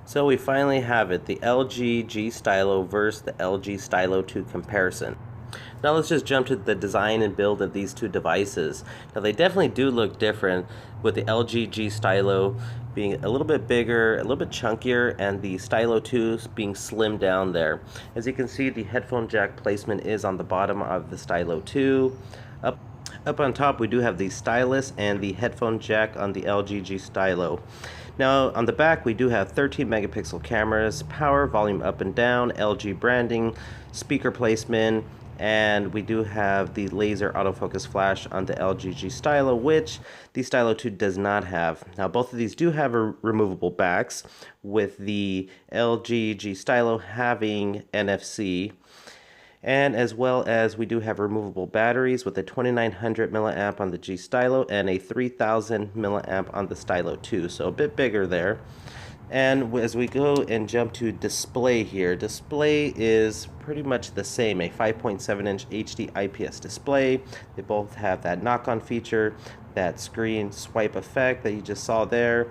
So we finally have it, the LG G Stylo versus the LG Stylo 2 comparison. Now let's just jump to the design and build of these two devices. Now they definitely do look different, with the LG G Stylo being a little bit bigger, a little bit chunkier, and the Stylo 2 being slimmed down there. As you can see, the headphone jack placement is on the bottom of the Stylo 2. Up on top, we do have the stylus and the headphone jack on the LG G Stylo. Now on the back, we do have 13 megapixel cameras, power, volume up and down, LG branding, speaker placement, and we do have the laser autofocus flash on the LG G Stylo, which the Stylo 2 does not have. Now both of these do have removable backs, with the LG G Stylo having NFC, and as well as we do have removable batteries with a 2900 milliamp on the G Stylo and a 3000 milliamp on the Stylo 2, so a bit bigger there. And as we go and jump to display here, display is pretty much the same, a 5.7-inch HD IPS display. They both have that knock-on feature, that screen swipe effect that you just saw there.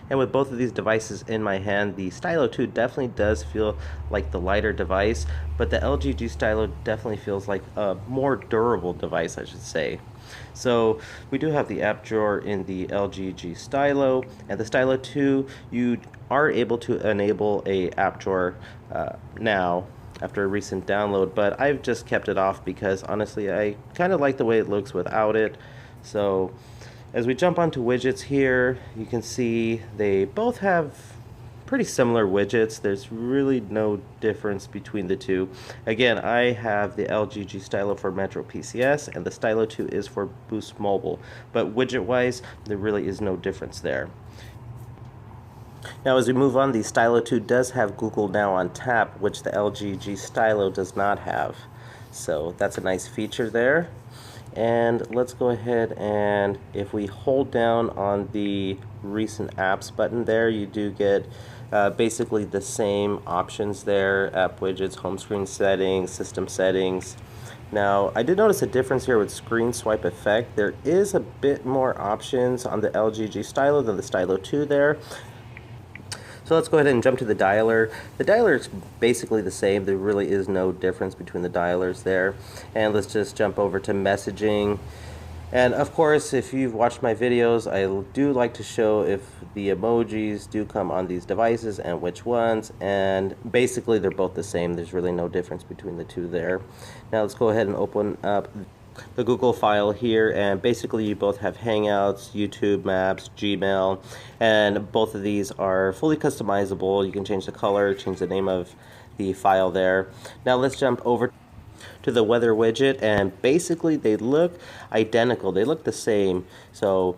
And with both of these devices in my hand, the Stylo 2 definitely does feel like the lighter device, but the LG G Stylo definitely feels like a more durable device, I should say. So we do have the app drawer in the LG G Stylo, and the Stylo 2, you are able to enable a app drawer now after a recent download, but I've just kept it off because honestly I kind of like the way it looks without it. So as we jump onto widgets here, you can see they both have pretty similar widgets. There's really no difference between the two. Again, I have the LG G Stylo for Metro PCS, and the Stylo 2 is for Boost Mobile. But widget-wise, there really is no difference there. Now as we move on, the Stylo 2 does have Google Now on tap, which the LG G Stylo does not have. So that's a nice feature there. And let's go ahead, and if we hold down on the recent apps button there, you do get basically the same options there: app widgets, home screen settings, system settings. Now I did notice a difference here with screen swipe effect. There is a bit more options on the LG G Stylo than the Stylo 2 there. So let's go ahead and jump to the dialer. The dialer is basically the same. There really is no difference between the dialers there. And let's just jump over to messaging. And of course, if you've watched my videos, I do like to show if the emojis do come on these devices and which ones. And basically, they're both the same. There's really no difference between the two there. Now let's go ahead and open up the Google file here, and basically you both have Hangouts, YouTube, Maps, Gmail, and both of these are fully customizable. You can change the color, change the name of the file there. Now let's jump over to the weather widget, and basically they look identical. They look the same. So,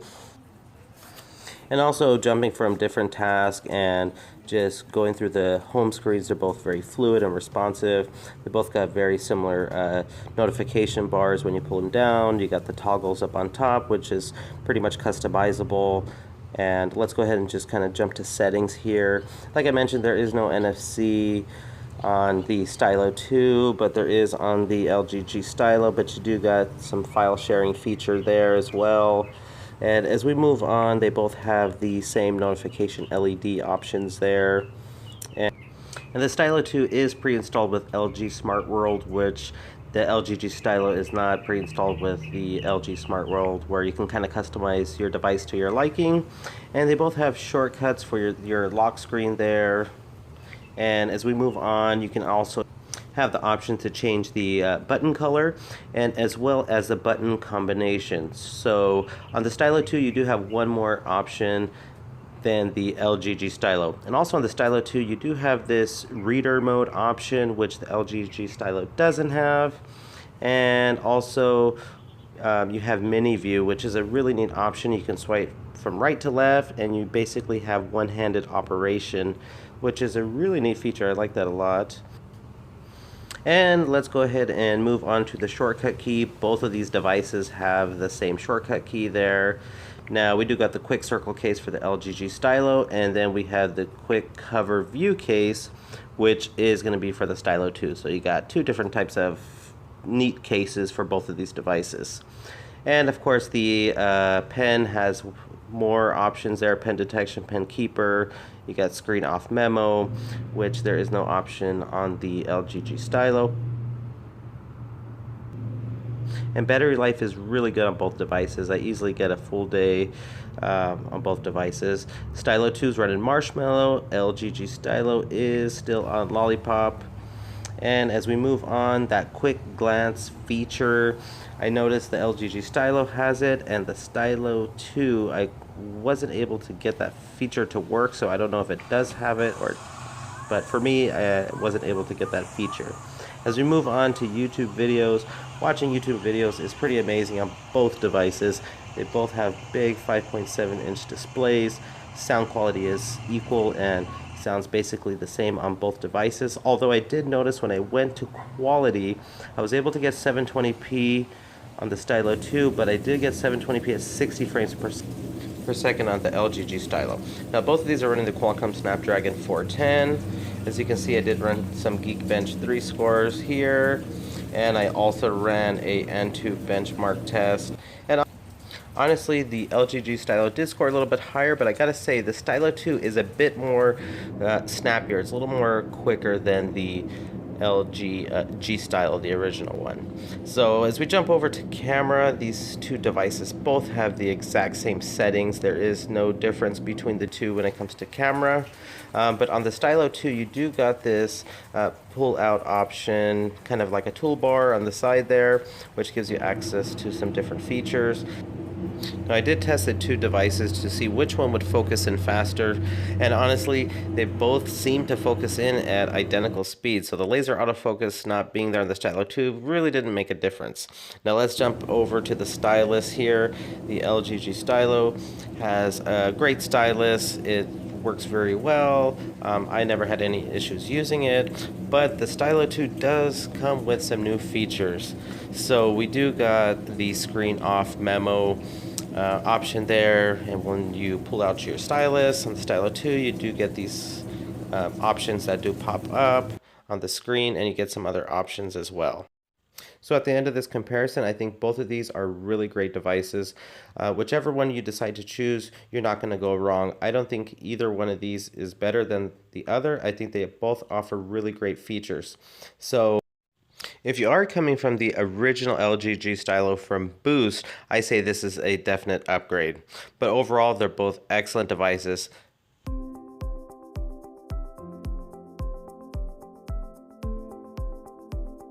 and also jumping from different tasks and just going through the home screens, they're both very fluid and responsive. They both got very similar notification bars when you pull them down. You got the toggles up on top, which is pretty much customizable. And let's go ahead and just kind of jump to settings here. Like I mentioned, there is no NFC on the Stylo 2, but there is on the LG G Stylo, but you do got some file sharing feature there as well. And as we move on, they both have the same notification LED options there. And the Stylo 2 is pre-installed with LG Smart World, which the LG G Stylo is not pre-installed with the LG Smart World, where you can kind of customize your device to your liking. And they both have shortcuts for your lock screen there. And as we move on, you can also have the option to change the button color, and as well as the button combination. So on the Stylo 2, you do have one more option than the LG G Stylo. And also on the Stylo 2, you do have this reader mode option, which the LG G Stylo doesn't have. And also you have mini view, which is a really neat option. You can swipe from right to left, and you basically have one-handed operation, which is a really neat feature. I like that a lot. And let's go ahead and move on to the shortcut key. Both of these devices have the same shortcut key there. Now we do got the quick circle case for the LG G Stylo, and then we have the quick cover view case, which is going to be for the Stylo 2. So you got two different types of neat cases for both of these devices. And of course the pen has more options there: pen detection, pen keeper. You got screen off memo, which there is no option on the LG Stylo. And battery life is really good on both devices. I easily get a full day on both devices. Stylo 2 is running Marshmallow. LG Stylo is still on Lollipop. And as we move on, that quick glance feature, I noticed the LG Stylo has it, and the Stylo 2, I wasn't able to get that feature to work, so I don't know if it does have it, but for me, I wasn't able to get that feature. As we move on to YouTube videos, watching YouTube videos is pretty amazing on both devices. They both have big 5.7-inch displays. Sound quality is equal and sounds basically the same on both devices. Although I did notice when I went to quality, I was able to get 720p on the Stylo 2, but I did get 720p at 60 frames per second on the LG Stylo. Now both of these are running the Qualcomm Snapdragon 410. As you can see, I did run some Geekbench 3 scores here, and I also ran a Antutu benchmark test. And honestly, the LG Stylo did score a little bit higher, but I gotta say the Stylo 2 is a bit more snappier. It's a little more quicker than the LG G Stylo, the original one. So as we jump over to camera, these two devices both have the exact same settings. There is no difference between the two when it comes to camera. But on the Stylo 2, you do got this pull out option, kind of like a toolbar on the side there, which gives you access to some different features. Now, I did test the two devices to see which one would focus in faster, and honestly, they both seem to focus in at identical speeds, so the laser autofocus not being there on the Stylo 2 really didn't make a difference. Now let's jump over to the stylus here. The LG Stylo has a great stylus. It works very well. I never had any issues using it, but the Stylo 2 does come with some new features. So we do got the screen off memo option there, and when you pull out your stylus on the Stylo 2, you do get these options that do pop up on the screen, and you get some other options as well. So at the end of this comparison, I think both of these are really great devices. Whichever one you decide to choose, you're not going to go wrong. I don't think either one of these is better than the other. I think they both offer really great features. So if you are coming from the original LG G Stylo from Boost, I say this is a definite upgrade. But overall, they're both excellent devices.